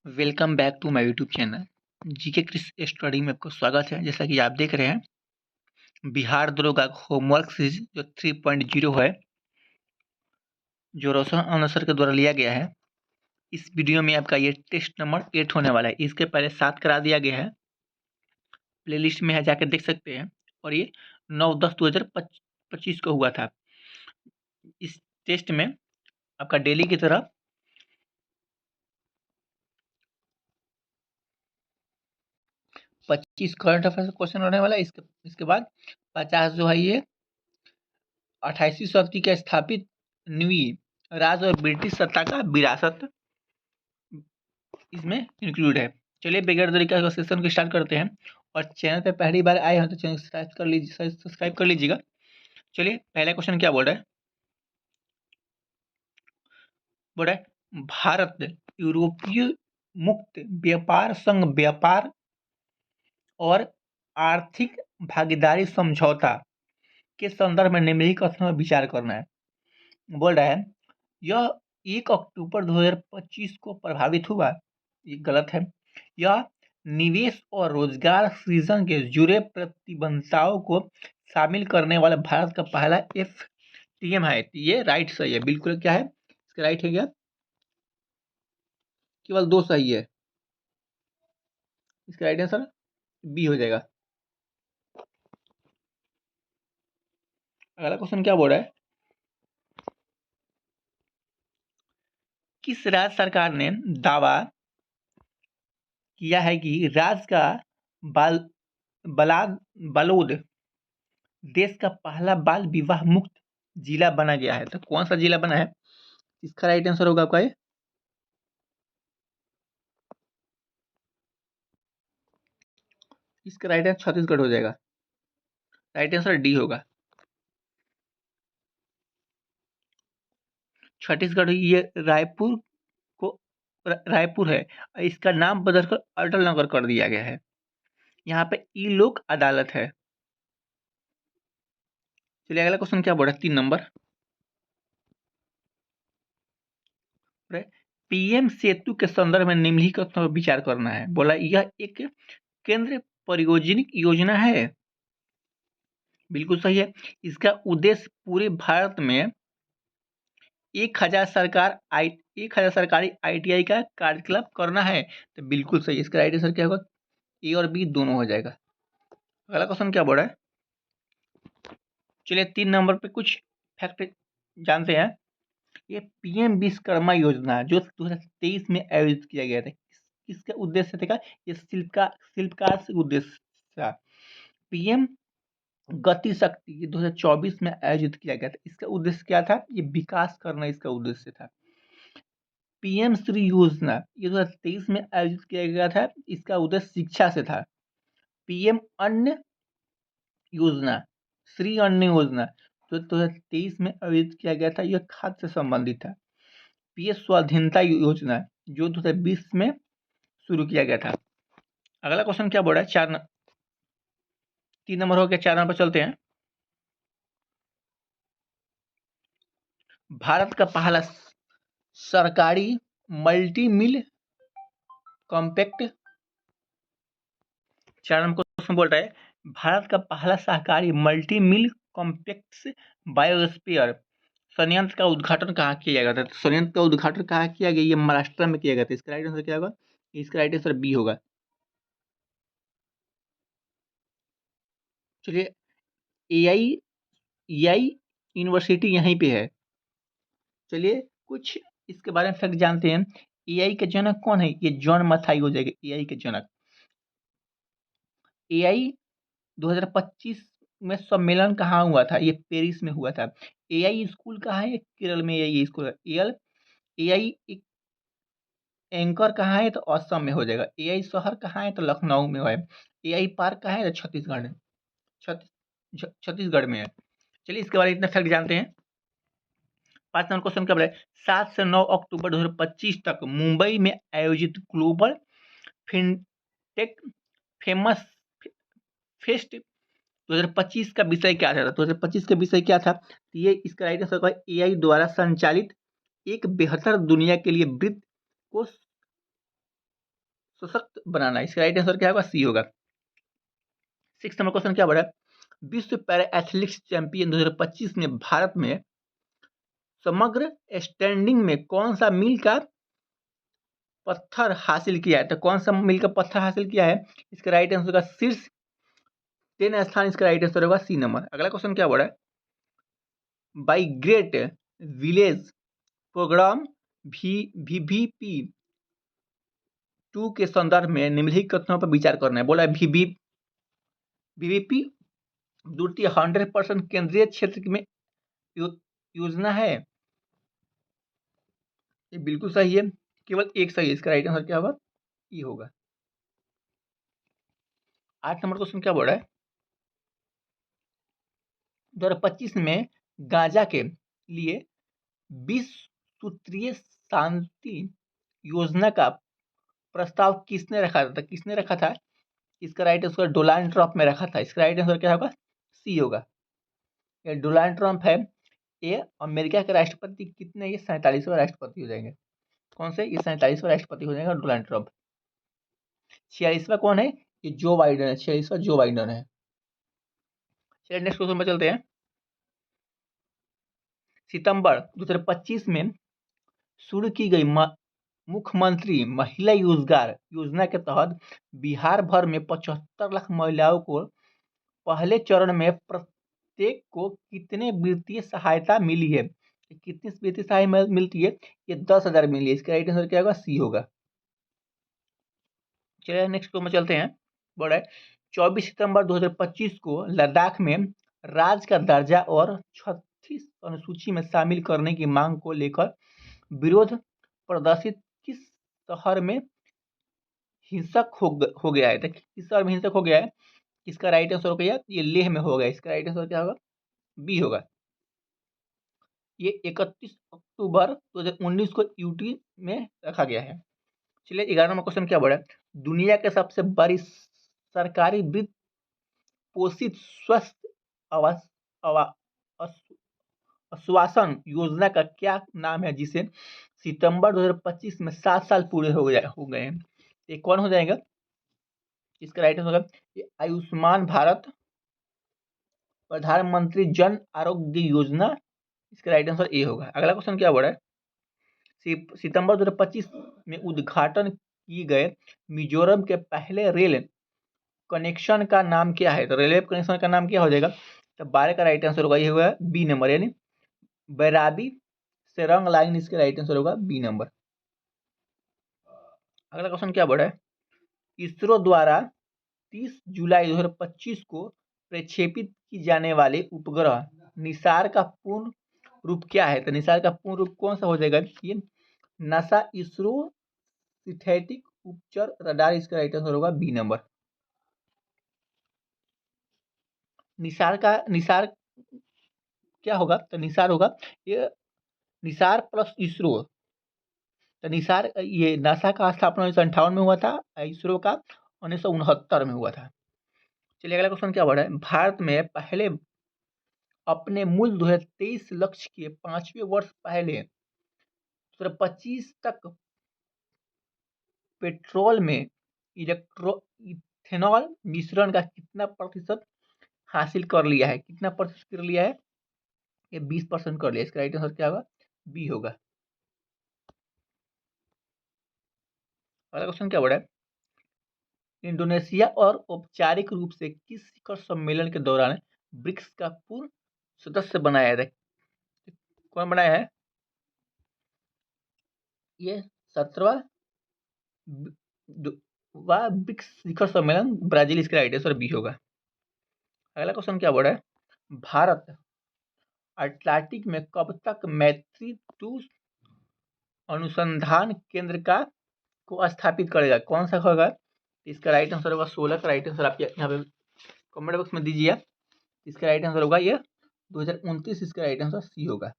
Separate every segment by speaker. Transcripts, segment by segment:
Speaker 1: Welcome back to my YouTube channel GK Kris study में आपका स्वागत है। जैसा कि आप देख रहे हैं बिहार दरोगा होमवर्क सीरीज जो 3.0 है, जो रोशन अनसर के द्वारा लिया गया है। इस वीडियो में आपका ये टेस्ट नंबर 8 होने वाला है। इसके पहले 7 करा दिया गया है, प्लेलिस्ट में है, जाकर देख सकते हैं। और ये 9/10/2025 को हुआ था। इस टेस्ट में आपका डेली की तरह 25 करंट अफेयर क्वेश्चन होने वाला है। इसके बाद 50 जो है ये 28वीं शताब्दी का स्थापित न्यूई राज और ब्रिटिश सत्ता का विरासत इसमें इंक्लूड है। चलिए बगैर देरी का सेशन को स्टार्ट करते हैं। और चैनल पे पहली बार आए हैं तो चैनल सब्सक्राइब कर लीजिएगा। चलिए पहला क्वेश्चन क्या बोल रहा है। बोल रहा है भारत यूरोपीय मुक्त व्यापार संघ व्यापार और आर्थिक भागीदारी समझौता के संदर्भ में निम्नलिखित कथनों पर विचार करना है। बोल रहा है यह 1 अक्टूबर 2025 को प्रभावित हुआ। ये गलत है। यह निवेश और रोजगार सृजन के जुड़े प्रतिबंधताओं को शामिल करने वाला भारत का पहला एफटीएम है। ये राइट सही है, बिल्कुल। क्या है इसका राइट है? क्या केवल 2 सही है। इसका राइट आंसर बी हो जाएगा। अगला क्वेश्चन क्या बोल रहा है। किस राज्य सरकार ने दावा किया है कि राज्य का बाल बालोद देश का पहला बाल विवाह मुक्त जिला बना गया है? तो कौन सा जिला बना है? इसका राइट आंसर होगा आपका इसका राइट आंसर छत्तीसगढ़ हो जाएगा। राइट आंसर डी होगा। छत्तीसगढ़ ये रायपुर है। इसका नाम बदलकर अटल नगर कर दिया गया है। यहाँ पे ई लोक अदालत है। चलिए अगला क्वेश्चन क्या बोल रहा है। 3 नंबर पीएम सेतु के संदर्भ में निम्नलिखित पर विचार करना है। बोला यह एक केंद्र परियोजनिक योजना है। बिल्कुल सही है। इसका उद्देश्य पूरे भारत में 1000 सरकारी आईटीआई का कार्यकलाप करना है। तो बिल्कुल सही। इसका राइट आंसर क्या होगा? ए और बी दोनों हो जाएगा। अगला क्वेश्चन क्या बोल रहा है। चलिए 3 नंबर पे कुछ फैक्ट जानते हैं। ये पीएम विश्वकर्मा योजना जो 2023 में आयोजित किया गया था, किसका उद्देश्य था? ये शिल्पकार से उद्देश्य था। पीएम गति शक्ति ये 2024 में आयोजित किया गया था। इसका उद्देश्य क्या था? ये विकास करना इसका उद्देश्य था। पीएम श्री योजना ये 2023 में आयोजित किया गया था। इसका उद्देश्य शिक्षा से था। पीएम अन्न योजना श्री अन्न योजना जो 2023 में आयोजित किया गया था, यह खाद्य से संबंधित था। पीएम स्वाधीनता योजना जो 2020 में शुरू किया गया था। अगला क्वेश्चन क्या बोल रहा है। 3 नंबर हो गया। 4 नंबर पर चलते हैं। भारत का पहला सरकारी मल्टी मिल कॉम्पैक्ट 4 नंबर क्वेश्चन बोल रहा है भारत का पहला सहकारी मल्टी मिल कॉम्प्लेक्स बायोस्फीयर संयंत्र का उद्घाटन कहाँ किया गया था? तो संयंत्र का उद्घाटन कहाँ किया गया? ये महाराष्ट्र में किया गया था। इसका राइट आंसर क्या होगा? इसका राइट आंसर बी होगा। चलिए एआई यूनिवर्सिटी यहीं पे है। चलिए कुछ इसके बारे में फैक्ट जानते हैं। एआई के जनक कौन है? ये जॉन मथाई हो जाएगा एआई के जनक। एआई 2025 में सम्मेलन कहाँ हुआ था? ये पेरिस में हुआ था। एआई स्कूल कहाँ है? केरल में एआई स्कूल है। एआई एंकर कहाँ है? तो असम में हो जाएगा। एआई शहर कहाँ है? तो लखनऊ में है। एआई पार्क कहाँ है? तो छत्तीसगढ़ में छत्तीसगढ़ में है। चलिए इसके बारे में इतना फैक्ट जानते हैं। 5 नंबर क्वेश्चन क्या बोला है। 7 से 9 अक्टूबर 2025 तक मुंबई में आयोजित ग्लोबल फिनटेक फेमस फेस्ट 2025 का विषय क्या था? 2025 का विषय क्या था? ये इसका राइट आंसर होगा एआई द्वारा संचालित एक बेहतर दुनिया के लिए वृत्त को सशक्त बनाना, इसका राइट आंसर क्या होगा? सी होगा। 6 नंबर क्वेश्चन क्या बोला है? विश्व पैरा एथलेटिक्स चैंपियन 2025 में भारत में समग्र स्टैंडिंग में कौन सा मील का पत्थर हासिल किया है? तो कौन सा मील का पत्थर हासिल किया है? इसका राइट आंसर होगा शीर्ष 10 स्थान, इसका राइट आंसर होगा सी नंबर। अगला क्वेश्चन क्या बोला है? Vibrant village programme VVP 2 के संदर्भ में निम्नलिखित कथनों पर विचार करना है। बोला है VVP द्वितीय 100% केंद्रीय क्षेत्र में योजना है। ये बिल्कुल सही है, केवल एक सही है। इसका राइट आंसर क्या होगा? ई होगा। 8 नंबर क्वेश्चन क्या बोल रहा है? 2025 में गांजा के लिए 20 सूत्रीय शांति योजना का प्रस्ताव किसने रखा था? किसने रखा था? इसका राइट आंसर डोनाल्ड ट्रंप में रखा था। इसका राइट आंसर क्या होगा? सी होगा। ये डोनाल्ड ट्रंप है, ये अमेरिका के राष्ट्रपति कितने? ये 47वां राष्ट्रपति हो जाएंगे। कौन से? ये 47वां राष्ट्रपति हो जाएगा डोनाल्ड ट्रंप। 46वां कौन है? ये जो बाइडन है। 46वां जो बाइडन है। चलिए नेक्स्ट क्वेश्चन में चलते हैं। सितंबर 2025 में शुरू की गई मुख्यमंत्री महिला रोजगार योजना के तहत बिहार भर में 75 लाख महिलाओं को पहले चरण में प्रत्येक को कितने वित्तीय सहायता मिली है? कितनी वित्तीय सहायता मिलती है? ये 10,000 मिली है। इसका राइट आंसर क्या होगा? सी होगा। चलिए नेक्स्ट क्वेश्चन में चलते हैं। बोला है 24 सितंबर 2025 को लद्दाख में राज्य का दर्जा और 36 अनुसूची में शामिल करने की मांग को लेकर विरोध प्रदर्शित किस शहर में हिंसक हो गया है? किस शहर में हिंसक हो गया है? इसका राइट आंसर हो गया ये लेह में हो गया। इसका राइट आंसर क्या होगा? बी होगा। ये 31 अक्टूबर 2019 को यूटी में रखा गया है। चलिए 11 नंबर क्वेश्चन क्या बोला है? दुनिया के सबसे बड़ी सरकारी वित्त पोषित स्वस्थ आवास आश्वासन योजना का क्या नाम है, जिसे सितंबर 2025 में 7 साल पूरे हो गए हैं? ये कौन हो जाएगा? इसका राइट आंसर होगा ये आयुष्मान भारत प्रधानमंत्री जन आरोग्य योजना। इसका राइट आंसर ए होगा। अगला क्वेश्चन क्या बोला है? सितंबर 2025 में उद्घाटन किए गए मिजोरम के पहले रेल कनेक्शन का नाम क्या है? तो रेलवे कनेक्शन का नाम क्या हो जाएगा? तो 12 का राइट आंसर होगा ये होगा बी नंबर, यानी बैराबी सेरंग लाइन। इसके राइट आंसर होगा बी नंबर। अगला क्वेश्चन क्या बोला है? इसरो द्वारा 30 जुलाई 2025 को प्रक्षेपित की जाने वाले उपग्रह निसार का पूर्ण रूप क्या है? तो निसार का पूर्ण रूप कौन सा हो जाएगा? ये नासा इसरो सिंथेटिक उपचर रडार। इसका राइट आंसर होगा बी नंबर। निसार क्या होगा? तो निसार होगा ये निसार प्लस इसरो। तो निसार ये नासा का स्थापना 1958 में हुआ था, इसरो का 1969 में हुआ था। चलिए अगला क्वेश्चन क्या बढ़ा है? भारत में पहले अपने मूल 2023 लक्ष्य के 5वें वर्ष पहले 2025 तक पेट्रोल में इथेनॉल मिश्रण का कितना प्रतिशत हासिल कर लिया है? कितना प्रतिशत कर लिया है? ये 20% कर लिया। इसका राइट आंसर क्या होगा? बी होगा। अगला क्वेश्चन क्या बढ़ा है? इंडोनेशिया और औपचारिक रूप से किस शिखर सम्मेलन के दौरान ब्रिक्स का पूर्ण सदस्य बनाया था? कौन बनाया है? ये 17वां ब्रिक्स शिखर सम्मेलन ब्राजील। इसका राइट आंसर बी होगा। अगला क्वेश्चन क्या बोला है? भारत अटलांटिक में कब तक मैत्री टू अनुसंधान केंद्र का को स्थापित करेगा? कौन सा होगा? इसका राइट आंसर होगा 16 का राइट आंसर आप यहाँ पे कमेंट बॉक्स में दीजिए। इसका राइट आंसर होगा ये 2029। इसका राइट आंसर सी होगा।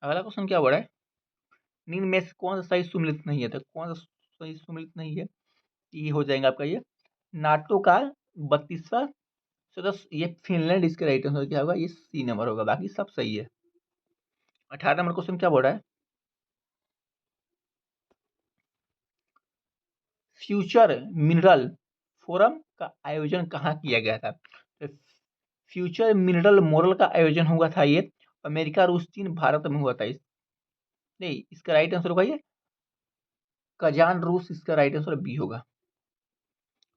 Speaker 1: अगला क्वेश्चन क्या बोला है? निम्न में से कौन सा सही सुमिलित नहीं है? तो कौन सा सही सुमिलित नहीं है? ये हो जाएगा आपका ये नाटो का 32वां सदस्य, ये फिनलैंड। इसका राइट आंसर क्या होगा? ये सी नंबर होगा। बाकी सब सही है। 18 नंबर क्वेश्चन क्या बोल रहा है? फ्यूचर मिनरल फोरम का आयोजन कहाँ किया गया था? तो फ्यूचर मिनरल मोरल का आयोजन हुआ था ये अमेरिका, रूस, चीन, भारत में हुआ था। नहीं, इसका राइट आंसर होगा ये कजान, रूस। इसका राइट आंसर बी होगा।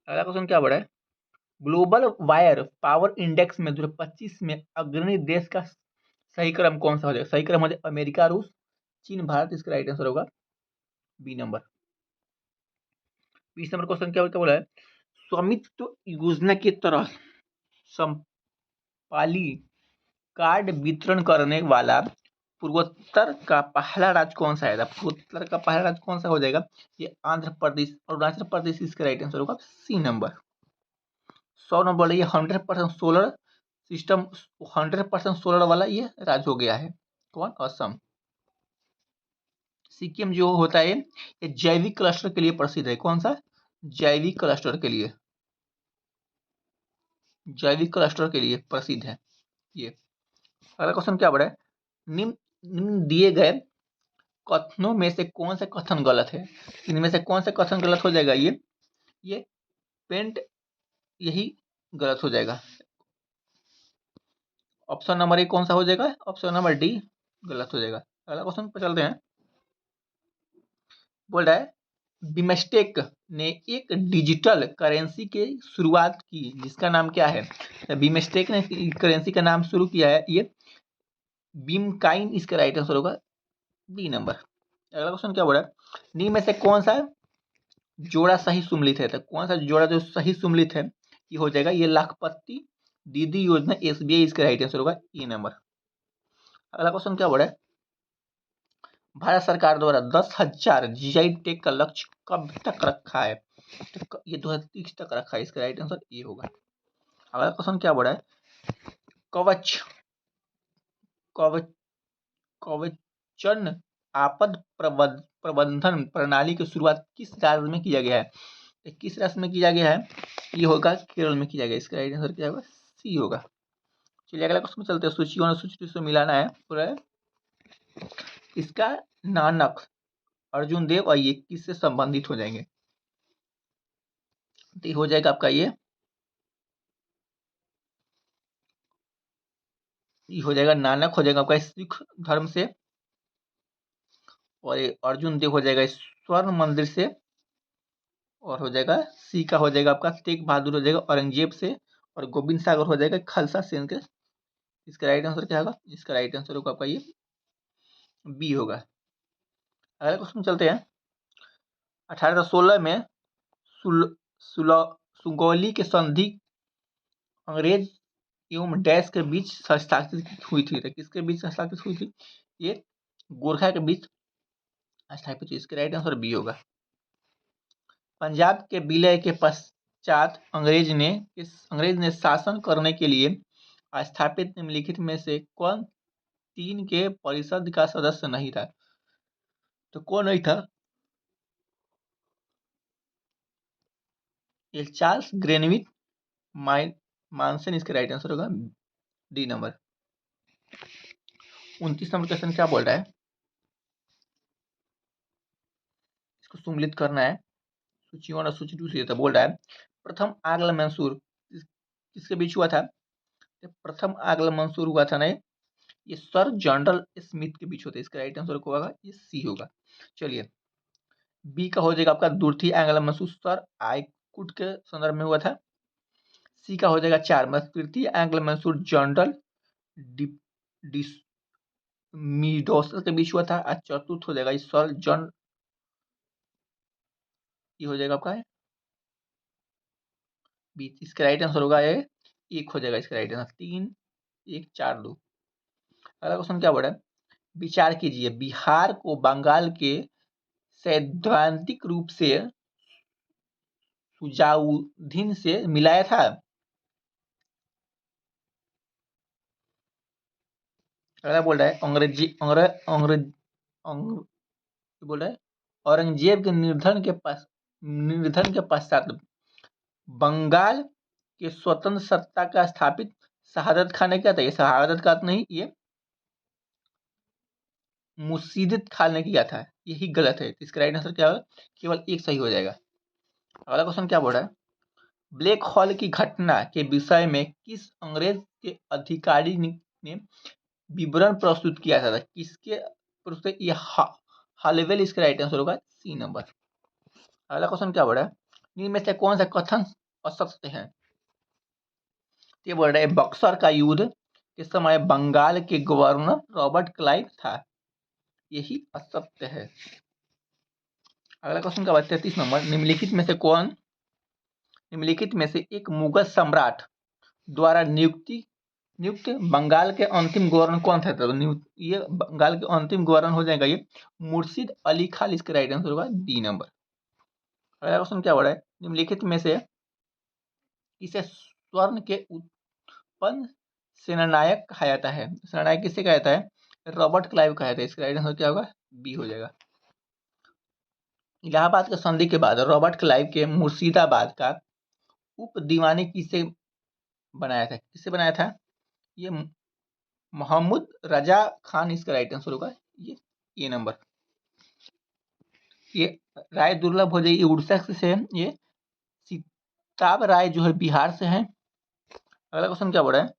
Speaker 1: अगला क्वेश्चन क्या बढ़ा है? ग्लोबल वायर पावर इंडेक्स में 2025 में अग्रणी देश का सही क्रम कौन सा हो जाएगा? सही क्रम हो जाएगा अमेरिका, रूस, चीन, भारत। इसका राइट आंसर होगा बी नंबर। 20 नंबर क्वेश्चन क्या बोला है? स्वामित्व योजना की तरह समपाली कार्ड वितरण करने वाला पूर्वोत्तर का पहला राज्य कौन सा है? पूर्वोत्तर का पहला राज्य कौन सा हो जाएगा? ये आंध्र प्रदेश, अरुणाचल प्रदेश। इसका राइट आंसर होगा सी नंबर। 100 नंबर ये 100% सोलर सिस्टम, 100% सोलर वाला ये राज्य हो गया है। कौन? असम। सिक्किम जो होता है ये जैविक क्लस्टर के लिए प्रसिद्ध है। कौन सा? जैविक क्लस्टर के लिए, जैविक क्लस्टर के लिए प्रसिद्ध है ये। अगला क्वेश्चन क्या बढ़ा है? निम्न निम्न दिए गए कथनों में से कौन सा कथन गलत है? इनमें से कौन सा कथन गलत हो जाएगा? ये पेंट यही गलत हो जाएगा। ऑप्शन नंबर ए कौन सा हो जाएगा? ऑप्शन नंबर डी गलत हो जाएगा। अगला क्वेश्चन पर चलते हैं। बोल रहा है बिमस्टेक ने एक डिजिटल करेंसी की शुरुआत की जिसका नाम क्या है? बिमस्टेक ने करेंसी का नाम शुरू किया है ये बीमकाइन। इसका राइट आंसर होगा बी नंबर। अगला क्वेश्चन क्या बोला? निम्न में से कौन सा जोड़ा सही सुमलित है? तो कौन सा जोड़ा जो सही सुमलित है ये हो जाएगा ये लाखपति दीदी योजना एसबीआई। इसका राइट आंसर होगा ए नंबर। अगला क्वेश्चन क्या बोला है? भारत सरकार द्वारा 10,000 जीआई टैग का लक्ष्य कब तक रखा है? तो ये 2030 तक रखा है। इसका राइट आंसर ये होगा। अगला क्वेश्चन क्या बोला है? कवच कवच कवचन आपद प्रबंधन प्रणाली की शुरुआत किस राज्य में किया गया है? तो किस राज्य में किया गया है? ये होगा केरल में किया गया। इसका राइट आंसर क्या होगा? सी होगा। चलिए अगला क्वेश्चन में चलते हैं। सूची और सूची से मिलाना है पूरा। इसका नानक, अर्जुन देव और ये किससे संबंधित हो जाएंगे? तो हो जाएगा आपका ये हो जाएगा नानक हो जाएगा आपका सिख धर्म से, और ये अर्जुन देव हो जाएगा स्वर्ण मंदिर से, और हो जाएगा सी का हो जाएगा आपका तेग बहादुर हो जाएगा औरंगजेब से, और गोविंद सागर हो जाएगा खालसा सेन के। इसका राइट आंसर क्या होगा? इसका राइट आंसर होगा आपका ये बी होगा। अगला क्वेश्चन चलते हैं। 1816 में सुगौली के संधि अंग्रेज एवं डैश के बीच हस्ताक्षरित हुई थी। तो किसके बीच हस्ताक्षरित हुई थी? ये गोरखा के बीच स्थापित हुई। इसका राइट आंसर बी होगा। पंजाब के विलय के पश्चात अंग्रेज ने शासन करने के लिए स्थापित निम्नलिखित में से कौन 3 के परिषद का सदस्य नहीं था? तो कौन नहीं था? ये चार्ल्स ग्रेनविच मानसन। इसका राइट आंसर होगा डी नंबर। 29 नंबर क्वेश्चन क्या बोल रहा है? इसको सुमिलित करना है। सूची 1 और सूची 2 से बोल रहा है प्रथम आंग्ल मंसूर किसके बीच हुआ था? प्रथम आंग्ल मंसूर हुआ था ना ये सर जनरल स्मिथ के बीच होता है। इसका राइट आंसर होगा ये सी होगा। चलिए बी का हो जाएगा आपका द्वितीय आंग्ल मंसूर सर आइकुड के संदर्भ में हुआ था। सी का हो जाएगा 4 मतलब तृतीय आंग्ल मंसूर जनरल मिडोसर के बीच हुआ था। और चतुर्थ हो जाएगा सर जॉन, ये हो जाएगा आपका बीच। इसका राइट आंसर होगा ये एक हो जाएगा। इसका राइट आंसर 3 1 4 2। अगला क्वेश्चन क्या बोला है? विचार कीजिए बिहार को बंगाल के सैद्धांतिक रूप से सुजाउद्दीन से मिलाया था। अगला बोल रहा है बोल रहा है औरंगजेब के निर्धन के पश्चात बंगाल के स्वतंत्र सत्ता का स्थापित शहादत खान ने क्या था? ये शहादत खान नहीं, ये मुशीदत खान ने किया था। यही गलत है। इसका राइट आंसर क्या होगा? केवल एक सही हो जाएगा। अगला क्वेश्चन क्या बोल रहा है, ब्लैक होल की घटना के विषय में किस अंग्रेज के अधिकारी ने विवरण प्रस्तुत किया था? किसके प्रस्तुत? ये हालेवेल इसका राइट आंसर होगा सी नंबर। अगला क्वेश्चन क्या बोल रहा है, इनमें से कौन सा कथन असत्य है? ये बोल रहा है बक्सर का युद्ध के समय बंगाल के गवर्नर रॉबर्ट क्लाइव था, यही असत्य है। अगला क्वेश्चन क्या बात 33 नंबर, निम्नलिखित में से एक मुगल सम्राट द्वारा नियुक्त बंगाल के अंतिम गवर्नर कौन था? तो ये बंगाल के अंतिम गवर्नर हो जाएगा ये मुर्शिद अली खान, इसका राइट आंसर होगा डी नंबर। अगला क्वेश्चन क्या हो रहा है, निम्नलिखित में से इसे स्वर्ण के उत्पन्न सेनानायक कहा जाता है? सेनानायक किसे कहा जाता है? रॉबर्ट क्लाइव कहा जाता है, इसका राइट आंसर क्या होगा? बी हो जाएगा। इलाहाबाद के संधि के बाद रॉबर्ट क्लाइव के मुर्शिदाबाद का उप दीवानी किसे बनाया था? किससे बनाया था? ये मोहम्मद रजा खान, इसका राइट आंसर होगा ये ए नंबर। ये राय दुर्लभ हो जाएगी उड़ीसा से, ये सीताब राय जो है बिहार से है। अगला क्वेश्चन क्या बोल रहा है,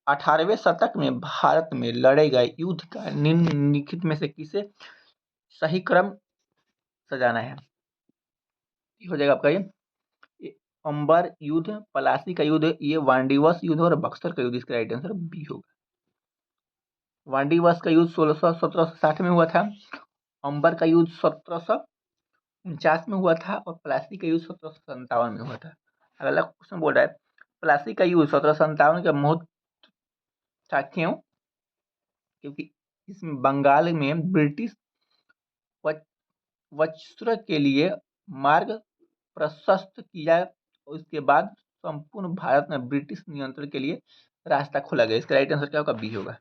Speaker 1: 18वें शतक में भारत में लड़े गए युद्ध का निम्नलिखित में से किसे सही क्रम सजाना है? हो जाएगा आपका ये अंबर युद्ध, पलासी का युद्ध, ये वांडीवस युद्ध और बक्सर का युद्ध, इसका राइट आंसर बी होगा। वांडीवस का युद्ध 1760 में हुआ था, अंबर का युद्ध 1749 में हुआ था और प्लासी का युद्ध 1757 में हुआ था। अगला क्वेश्चन बोल रहा है प्लासी का युद्ध 1757 का महत्व था, क्यों? क्योंकि इसमें बंगाल में ब्रिटिश वस्त्र के लिए मार्ग प्रशस्त किया, उसके बाद संपूर्ण भारत में ब्रिटिश नियंत्रण के लिए रास्ता खोला गया, इसका राइट आंसर क्या होगा? बी होगा।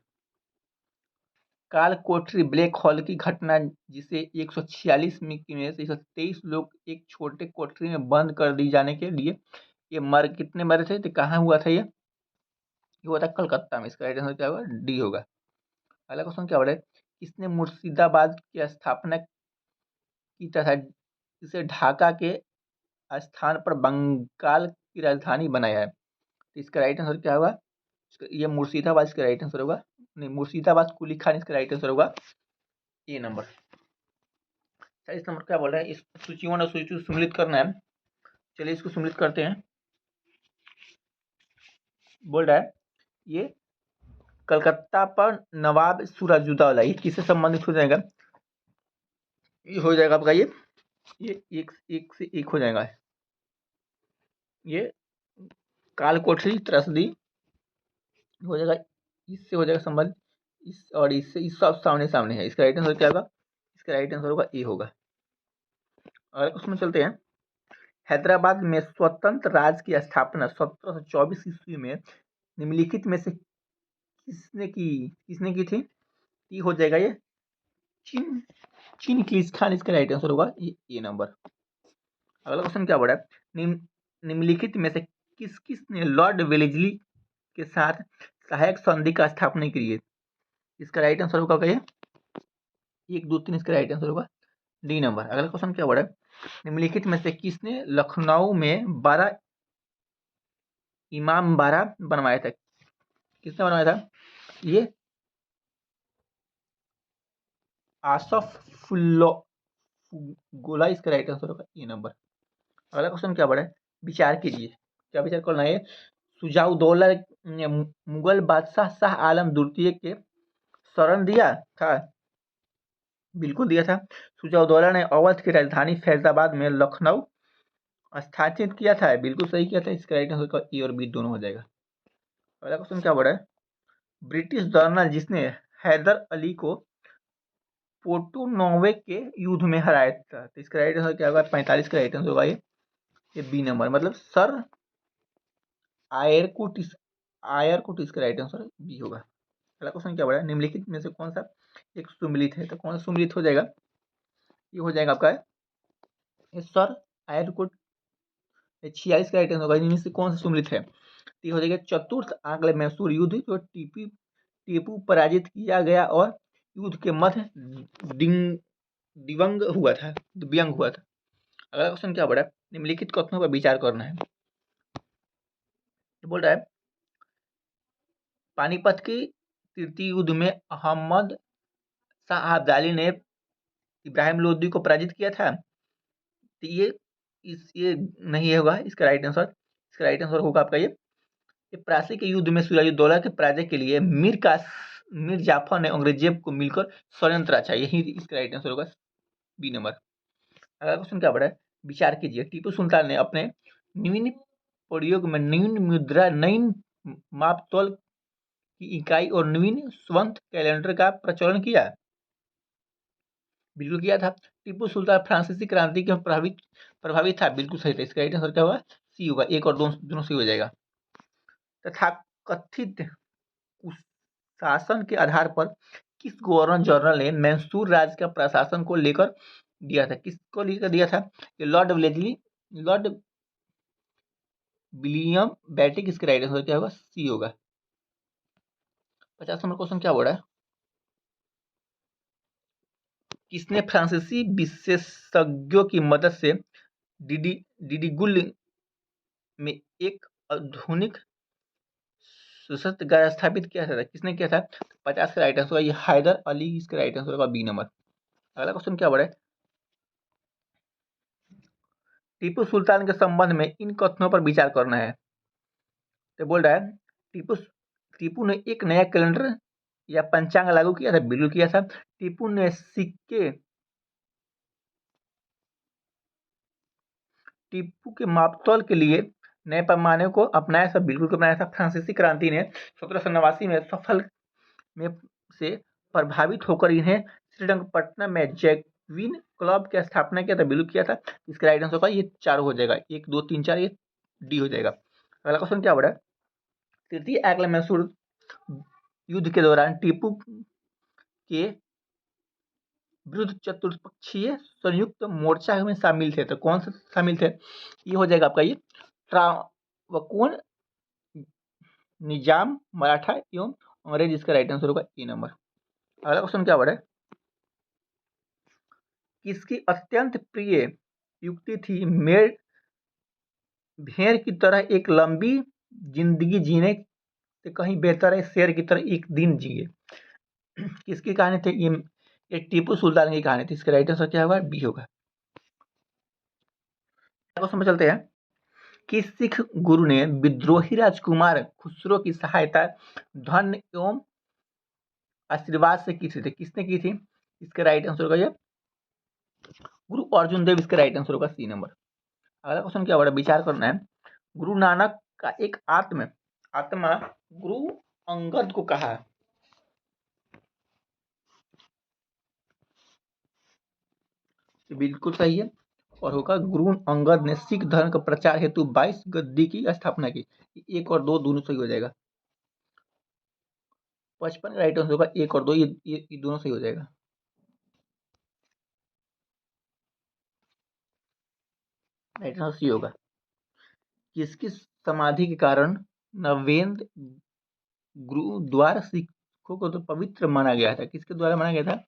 Speaker 1: काल कोठरी ब्लैक होल की घटना जिसे 146 में से 123 लोग एक छोटे कोठरी में बंद कर दी जाने के लिए ये कितने मरे थे? तो कहाँ हुआ था? ये हुआ था कलकत्ता में, इसका राइट आंसर क्या होगा? डी होगा। अगला क्वेश्चन क्या हो रहा है, किसने मुर्शिदाबाद की स्थापना की तथा इसे ढाका के स्थान पर बंगाल की राजधानी बनाया है? तो इसका राइट आंसर क्या होगा? ये मुर्शिदाबाद इसका राइट आंसर होगा, नहीं मुर्शिदाबाद कुली खान इसका राइट आंसर होगा ए नंबर। 40 नंबर क्या बोल रहा है, इस सूची वन और सूची टू सम्मिलित करना है। चलिए इसको सम्मिलित करते हैं। बोल रहा है ये कलकत्ता पर नवाब सिराजुद्दौला, ये किससे संबंधित हो जाएगा? ये हो जाएगा आपका ये एक से एक हो जाएगा, ये काल कोठरी त्रसदी हो जाएगा, इससे हो जाएगा संबंध, इस और इससे इस सब सामने सामने है, इसका राइट आंसर क्या होगा? इसका राइट आंसर होगा ए होगा। और उसमें चलते हैं, हैदराबाद में स्वतंत्र राज्य की स्थापना 1724 ईस्वी में निम्नलिखित में से किसने की थी? ये हो जाएगा ये चिनकिस खान, इसका राइट आंसर होगा ये ए नंबर। अगला क्वेश्चन क्या बोला है, निम्नलिखित में से किसने लॉर्ड वेलेस्ली के साथ सहायक संधि का स्थापना की है? इसका राइट आंसर होगा क्या? 1 2 3 इसका राइट आंसर होगा डी नंबर। अगला क्वेश्चन क्या बोला है, निम्नलिखित में से किसने लखनऊ में 12 इमाम बाड़ा बनवाया था? किसने बनवाया था? ये आसफ गोला, इसका राइट आंसर होगा ए नंबर। अगला क्वेश्चन क्या बोला है, विचार कीजिए, क्या विचार करना है? सुजाउद्दौला ने मुगल बादशाह शाह आलम द्वितीय के शरण दिया था? बिल्कुल दिया था। सुजाउद्दौला ने अवध की राजधानी फैजाबाद में लखनऊ स्थापित किया था, बिल्कुल सही किया था, इसका राइट आंसर ए और बी दोनों हो जाएगा। अगला क्वेश्चन क्या बोला है, ब्रिटिश जनरल जिसने हैदर अली को पोर्टो नोवे के युद्ध में हराया था, तो इसका राइट आंसर क्या होगा? 45 का राइट आंसर होगा ये बी नंबर, मतलब सर आयरकुट इसका राइट आंसर बी होगा। अगला क्वेश्चन क्या बोला, निम्नलिखित में से कौन सा एक सुमिलित है? तो कौन सा सुमिलित हो जाएगा? ये हो जाएगा आपका सर आयरकुट, 46 का राइट आंसर होगा। इनमें से कौन सा सुमिलित है? तो ये हो जाएगा चतुर्थ आंग्ल मैसूर युद्ध, जो टीपू पराजित किया गया और युद्ध के मध्य दिव्यंग हुआ था। अगला क्वेश्चन क्या बोला, निम्नलिखित कथनों पर विचार करना है। बोल रहा है पानीपत की तृतीय युद्ध में अहमद शाह अब्दाली ने इब्राहिम लोदी को पराजित किया था। तो ये नहीं होगा इसका राइट आंसर। इसका राइट आंसर होगा आपका ये प्रासी के युद्ध में सिराजुद्दौला के पराजय के लिए मीर जाफर ने औरंगजेब को मिलकर षड्यंत्र रचा। यही इसका राइट आंसर होगा बी नंबर। अगला क्वेश्चन क्या बड़ा है, विचार कीजिए। टीपू सुल्तान ने अपने नवीन प्रयोग में नवीन मुद्रा, नवीन मापतौल की इकाई और नवीन स्वंत कैलेंडर का प्रचलन किया। बिल्कुल किया था। टीपू सुल्तान फ्रांसीसी क्रांति के प्रभावित था। बिल्कुल सही था। इसका राइट आंसर क्या होगा, सी होगा। एक और दोनों सही हो जाएगा। तथा कथित शासन के आधार पर किस गवर्नर जनरल ने मैसूर राज्य का प्रशासन को लेकर दिया था? किसको लेकर दिया था? ये लॉर्ड विलियम बेटिक। इसका राइट आंसर क्या होगा, सी होगा। 50 नंबर क्वेश्चन क्या बोल रहा है, किसने फ्रांसीसी विशेषज्ञों की मदद से डिडिगुल में एक आधुनिक सशस्त्र गार्ड स्थापित किया था? किसने किया था? 50 का राइट आंसर होगा ये हैदर अली। इसका राइट आंसर होगा बी नंबर। अगला क्वेश्चन क्या बोल रहा है, टीपू सुल्तान के संबंध में इन कथनों पर विचार करना है। तो बोल रहा है टीपू ने एक नया कैलेंडर या पंचांग लागू किया था। बिल्कुल किया था। टीपू ने टीपू के मापतौल के लिए नए पैमाने को अपनाया था। बिल्कुल अपनाया था। फ्रांसीसी क्रांति ने 1789 में सफल में से प्रभावित होकर इन्हें श्रीरंगपट्टनम में जैकविन क्लब की स्थापना किया था। बिल्कुल किया था। इसका राइट आंसर होगा ये 4 हो जाएगा। 1 2 3 4 ये डी हो जाएगा। अगला क्वेश्चन क्या बड़ा, तृतीय एंग्लो मैसूर युद्ध के दौरान टीपू के विरुद्ध चतुष्पक्षीय संयुक्त मोर्चा में शामिल थे। तो कौन से शामिल थे? ये हो जाएगा आपका ये ट्रावकोन, निजाम, मराठा एवं अंग्रेज। इसका राइट आंसर होगा ए नंबर। अगला क्वेश्चन क्या बड़ा, किसकी अत्यंत प्रिय युक्ति थी भेड़ की तरह एक लंबी जिंदगी जीने से कहीं बेहतर है शेर की तरह एक दिन जिए? किसकी कहानी थी ये टीपू सुल्तान की कहानी थी। इसका राइट आंसर क्या होगा, बी होगा। क्वेश्चन में चलते हैं, किस सिख गुरु ने विद्रोही राजकुमार खुसरो की सहायता धन एवं आशीर्वाद से की थी? किसने की थी? इसका राइट आंसर होगा ये गुरु अर्जुन देव। इसका राइट आंसर होगा सी नंबर। अगला क्वेश्चन क्या बड़ा, विचार करना है। गुरु नानक का एक आत्मा गुरु अंगद को कहा। बिल्कुल सही है और होगा गुरु अंगद ने सिख धर्म का प्रचार हेतु 22 गद्दी की स्थापना की। 1 और 2 दोनों सही हो जाएगा। 55 राइट आंसर होगा 1 और 2 ये दोनों सही हो जाएगा। राइट आंसर सी होगा। किसकी समाधि के कारण नवेंद्र गुरुद्वारा सिखों को तो पवित्र माना गया था? किसके द्वारा माना गया था?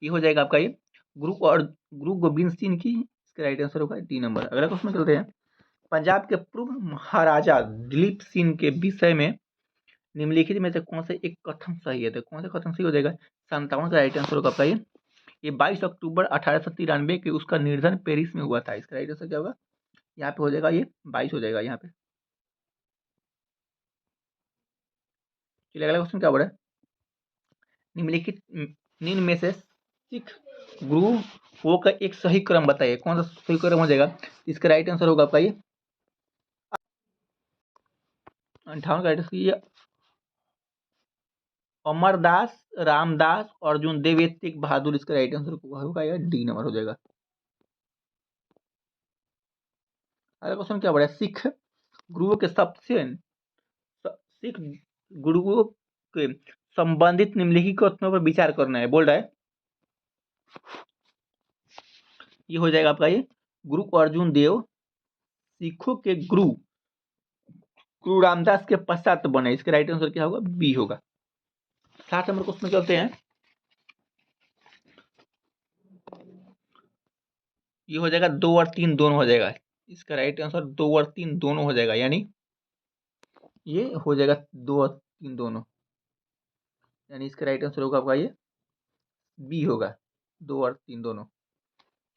Speaker 1: ये हो जाएगा आपका ये गुरु गोबिंद सिंह की। इसका राइट आंसर होगा डी नंबर। अगला क्वेश्चन चलते हैं, पंजाब के पूर्व महाराजा दिलीप सिंह के विषय में निम्नलिखित में से कौन से एक कथन सही है? तो कौन सा कथन सही हो जाएगा? 57 का राइट आंसर होगा आपका ये 22 अक्टूबर 1893 के उसका निर्धन पेरिस में हुआ था। इसका राइट आंसर क्या होगा? यहाँ पे हो जाएगा ये 22 हो जाएगा यहाँ पे। चलिए अगला क्वेश्चन क्या बोला, निम्नलिखित निम्न में से सिख गुरुओं का एक सही क्रम बताइए। कौन सा सही क्रम हो जाएगा? इसका राइट आंसर होगा आपका ये 58 का राइट आंसर ये अमरदास, रामदास, अर्जुन देव, तेग बहादुर। इसका राइट आंसर होगा या डी नंबर हो जाएगा। अगला क्वेश्चन क्या बड़ा, सिख गुरुओं के संबंधित निम्नलिखित कथनों पर विचार करना है। बोल रहा है ये हो जाएगा आपका ये गुरु अर्जुन देव सिखों के गुरु रामदास के पश्चात बने। इसका राइट आंसर क्या होगा? बी होगा। 60 नंबर क्वेश्चन चलते हैं, ये हो जाएगा 2 और 3 दोनों हो जाएगा। इसका राइट आंसर 2 और 3 दोनों हो जाएगा, यानी ये हो जाएगा 2 और 3 दोनों, यानी इसका राइट आंसर होगा आपका ये बी होगा, 2 और 3 दोनों।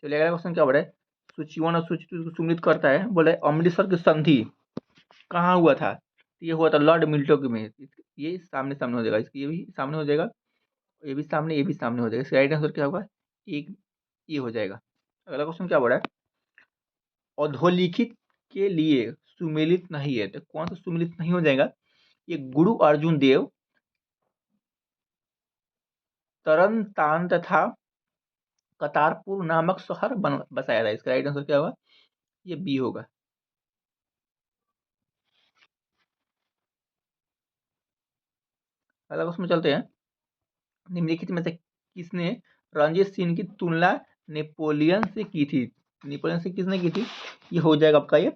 Speaker 1: चलिए अगला क्वेश्चन क्या बोला है, सूची 1 और सूची 2 को सम्मिलित करता है। बोले अमृतसर की संधि कहाँ हुआ था? तो ये हुआ था लॉर्ड मिल्टन में। ये सामने सामने हो जाएगा, इसकी ये भी सामने हो जाएगा, ये भी सामने, ये भी सामने हो जाएगा। इसका राइट आंसर क्या होगा? एक ये हो जाएगा। अगला क्वेश्चन क्या बोला है, अधोलिखित के लिए सुमेलित नहीं है, तो कौन सा सुमेलित नहीं हो जाएगा? ये गुरु अर्जुन देव तरन तान तथा करतारपुर नामक शहर बसाया था। इसका राइट आंसर क्या होगा? ये बी होगा। अगला क्वेश्चन में चलते हैं, निम्नलिखित में से किसने रंजीत सिंह की तुलना नेपोलियन से की थी? नेपोलियन से किसने की थी? ये हो जाएगा आपका ये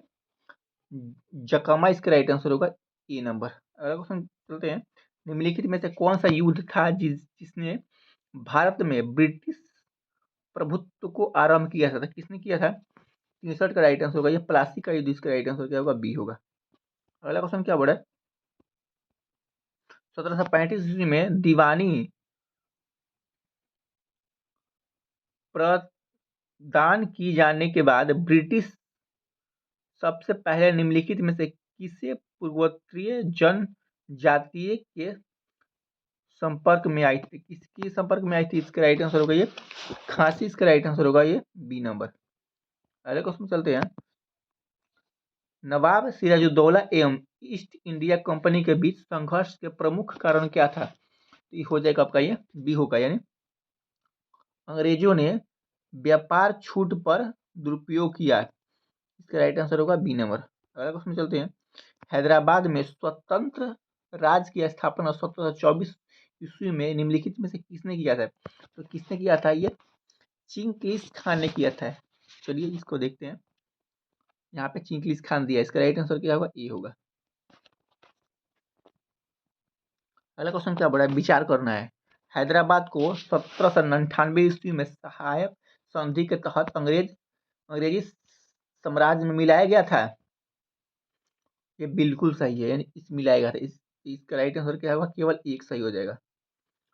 Speaker 1: जकमा। इसका राइट आंसर होगा ए नंबर। अगला क्वेश्चन चलते हैं, निम्नलिखित में से कौन सा युद्ध था जिसने भारत में ब्रिटिश प्रभुत्व को आरंभ किया था? किसने किया था? 63 का राइट आंसर होगा ये प्लासी का युद्ध। इसका राइट आंसर क्या होगा? बी होगा। अगला क्वेश्चन क्या बोला है, 1735 ईस्वी में दीवानी प्रदान की जाने के बाद ब्रिटिश सबसे पहले निम्नलिखित में से किसे पूर्वोत्तरीय जनजातीय के संपर्क में आई थी? किसके संपर्क में आई थी? इसका राइट आंसर होगा ये खांसी। इसका राइट आंसर होगा ये बी नंबर। अगले क्वेश्चन चलते हैं, नवाब सिराजुद्दौला एवं ईस्ट इंडिया कंपनी के बीच संघर्ष के प्रमुख कारण क्या था? तो ये हो जाएगा आपका ये बी होगा, यानी अंग्रेजों ने व्यापार छूट पर दुरुपयोग किया। इसका राइट आंसर होगा बी नंबर। अगला क्वेश्चन चलते हैं, हैदराबाद में स्वतंत्र राज्य की स्थापना 1724 ईस्वी में निम्नलिखित में से किसने किया था? तो किसने किया था? ये चिंग्स खान ने किया था। चलिए इसको देखते हैं, यहाँ पे चिंग्स खान दिया, इसका राइट आंसर क्या होगा? ए होगा। अगला क्वेश्चन क्या बड़ा विचार करना है, हैदराबाद को 1798 ईस्वी में सहायक संधि के तहत अंग्रेजी साम्राज्य में मिलाया गया था। ये बिल्कुल सही है, यानी इस मिलाया गया था। इसका राइट आंसर क्या होगा? केवल एक सही हो जाएगा।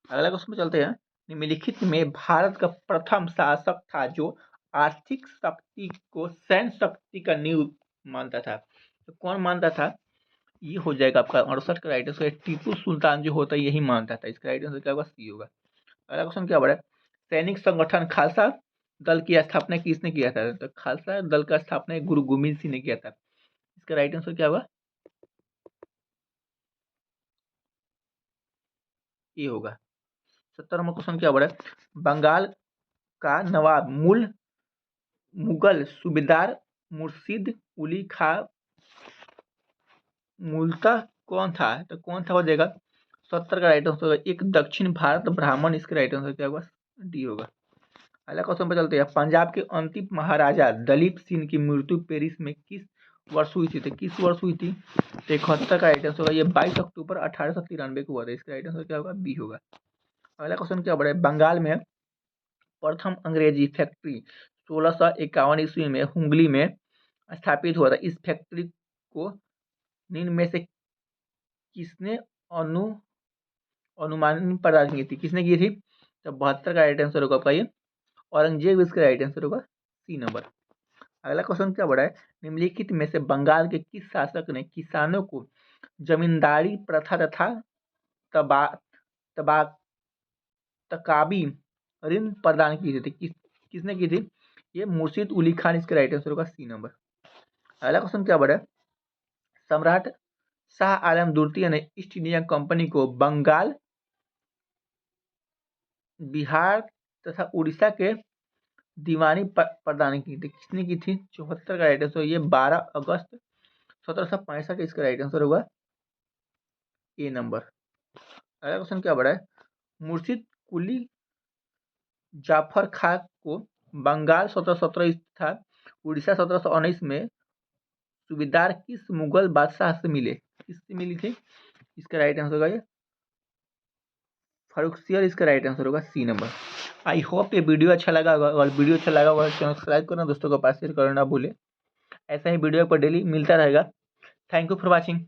Speaker 1: अगला क्वेश्चन में चलते हैं, निम्नलिखित में भारत का प्रथम शासक था जो आर्थिक शक्ति को सैन्य शक्ति का नींव मानता था। तो कौन मानता था? ये हो जाएगा आपका 68 का राइट आंसर। टीपू सुल्तान जो होता है यही मानता था। इसका राइट आंसर क्या होगा? सी होगा। अगला क्वेश्चन क्या बड़ा है, सैनिक संगठन खालसा दल की स्थापना किसने किया था? तो खालसा दल का स्थापना गुरु गोविंद सिंह ने किया था। इसका राइट आंसर क्या होगा? ये होगा। 70वां क्वेश्चन क्या बड़ा है, बंगाल का नवाब मुगल सूबेदार मुर्शिद कुली खां मूलतः कौन था? तो कौन था हो जाएगा 70 का राइट आंसर होगा एक दक्षिण भारत ब्राह्मण। इसका राइट आंसर क्या होगा? डी होगा। अगला क्वेश्चन पर चलते हैं, पंजाब के अंतिम महाराजा दलीप सिंह की मृत्यु पेरिस में किस वर्ष हुई थी? तो किस वर्ष हुई थी? तो 71 का राइट आंसर होगा ये 22 अक्टूबर 1893 को हुआ था। इसका राइट आंसर क्या होगा? बी होगा। अगला क्वेश्चन क्या बड़ा है, बंगाल में प्रथम अंग्रेजी फैक्ट्री 1651 ईस्वी में हुगली में स्थापित हुआ था। इस फैक्ट्री को निम्न में से किसने अनुमानित प्रदान की थी? किसने की थी? तो 72 का राइट आंसर होगा आपका ये औरंगजेब। इसका राइट आंसर होगा सी नंबर। अगला क्वेश्चन क्या बड़ा है, निम्नलिखित में से बंगाल के किस शासक ने किसानों को जमींदारी प्रथा तथा तबा तबा तकाबी ऋण प्रदान की थी? किसने की थी? ये मुर्शिद उली खान। इसका राइट आंसर होगा सी नंबर। अगला क्वेश्चन क्या बड़ा है, सम्राट शाह आलम द्वितीय ने ईस्ट इंडिया कंपनी को बंगाल, बिहार तथा उड़ीसा के दीवानी प्रदान की थी। किसने की थी? 74 का राइट आंसर ये 12 अगस्त 1765। इसका राइट आंसर होगा ए नंबर। अगला क्वेश्चन क्या बड़ा है, मुर्शिद कुली जाफर खां को बंगाल 1717 तथा उड़ीसा 1719 में सूबेदार किस मुगल बादशाह से मिले? किससे मिली थी? इसका राइट आंसर होगा ये फारुखसियर। इसका राइट आंसर होगा सी नंबर। आई होप ये वीडियो अच्छा लगा होगा। अगर वीडियो अच्छा लगा होगा चैनल सब्सक्राइब करना, दोस्तों को पास शेयर करना ना भूले। ऐसा ही वीडियो पर डेली मिलता रहेगा। Thank you for watching.